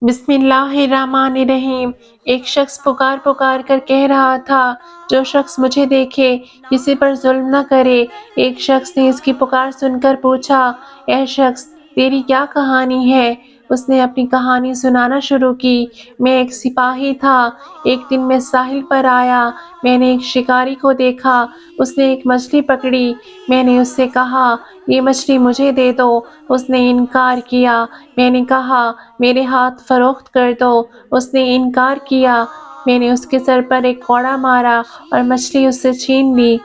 बिस्मिल्लाहिर्रहमानिर्रहीम। एक शख्स पुकार पुकार कर कह रहा था, जो शख्स मुझे देखे किसी पर जुल्म न करे। एक शख्स ने इसकी पुकार सुनकर पूछा, ए शख्स, तेरी क्या कहानी है? उसने अपनी कहानी सुनाना शुरू की। मैं एक सिपाही था। एक दिन मैं साहिल पर आया। मैंने एक शिकारी को देखा। उसने एक मछली पकड़ी। मैंने उससे कहा, ये मछली मुझे दे दो। उसने इनकार किया। मैंने कहा, मेरे हाथ फरोख्त कर दो। उसने इनकार किया। मैंने उसके सर पर एक कोड़ा मारा और मछली उससे छीन ली।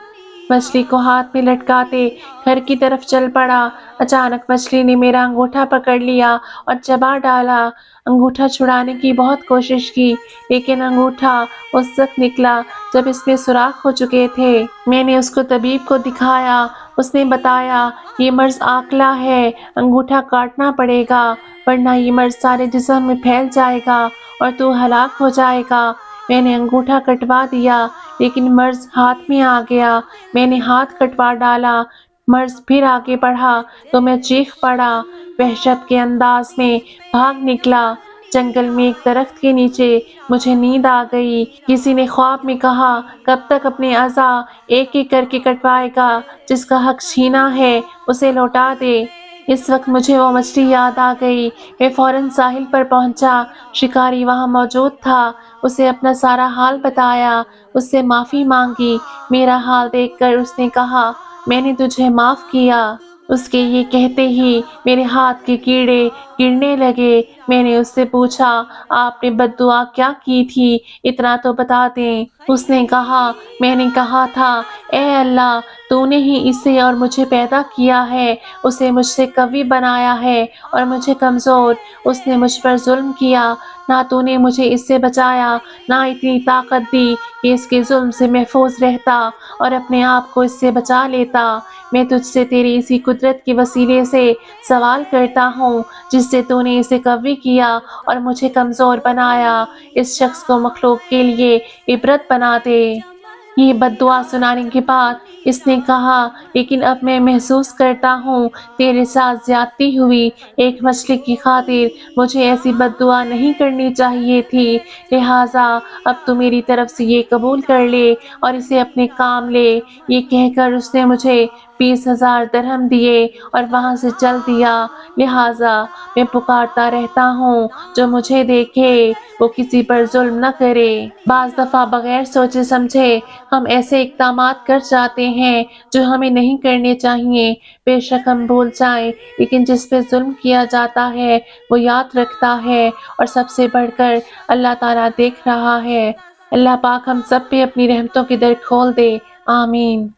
मछली को हाथ में लटकाते घर की तरफ चल पड़ा। अचानक मछली ने मेरा अंगूठा पकड़ लिया और चबा डाला। अंगूठा छुड़ाने की बहुत कोशिश की, लेकिन अंगूठा उस वक्त निकला जब इसमें सुराख हो चुके थे। मैंने उसको तबीब को दिखाया। उसने बताया, ये मर्ज आकला है, अंगूठा काटना पड़ेगा, वरना ये मर्ज सारे जिस्म में फैल जाएगा और तू हलाक हो जाएगा। मैंने अंगूठा कटवा दिया, लेकिन मर्ज हाथ में आ गया। मैंने हाथ कटवा डाला। मर्ज फिर आगे बढ़ा तो मैं चीख पड़ा। वहशत के अंदाज में भाग निकला। जंगल में एक दरख्त के नीचे मुझे नींद आ गई। किसी ने ख्वाब में कहा, कब तक अपने अज़ा एक एक करके कटवाएगा? जिसका हक छीना है उसे लौटा दे। इस वक्त मुझे वो मछली याद आ गई। मैं फौरन साहिल पर पहुंचा। शिकारी वहां मौजूद था। उसे अपना सारा हाल बताया। उससे माफ़ी मांगी। मेरा हाल देखकर उसने कहा, मैंने तुझे माफ़ किया। उसके ये कहते ही मेरे हाथ के कीड़े गिरने लगे। मैंने उससे पूछा, आपने बद्दुआ क्या की थी? इतना तो बता दें। उसने कहा, मैंने कहा था, ए अल्लाह, तूने ही इसे और मुझे पैदा किया है। उसे मुझसे कवी बनाया है और मुझे कमज़ोर। उसने मुझ पर जुल्म किया। ना तूने मुझे इससे बचाया, ना इतनी ताकत दी कि इसके जुल्म से महफूज रहता और अपने आप को इससे बचा लेता। मैं तुझसे तेरी इसी कुदरत के वसीले से सवाल करता हूँ, जिससे तूने इसे कवी किया और मुझे कमज़ोर बनाया। इस शख्स को मखलूक के लिए इबरत बना दे। ये बद्दुआ सुनाने के बाद इसने कहा, लेकिन अब मैं महसूस करता हूँ तेरे साथ ज़्यादती हुई। एक मछली की खातिर मुझे ऐसी बद्दुआ नहीं करनी चाहिए थी। लिहाजा अब तू मेरी तरफ से ये कबूल कर ले और इसे अपने काम ले। ये कहकर उसने मुझे 20,000 दरहम दिए और वहाँ से चल दिया। लिहाजा मैं पुकारता रहता हूँ, जो मुझे देखे वो किसी पर जुल्म न करे। बाज़ दफ़ा बगैर सोचे समझे हम ऐसे इक़दामात कर जाते हैं जो हमें नहीं करने चाहिए। बेशक हम भूल जाएं, लेकिन जिस पे जुल्म किया जाता है वो याद रखता है, और सबसे बढ़कर अल्लाह ताला देख रहा है। अल्लाह पाक हम सब पे अपनी रहमतों के दर खोल दे। आमीन।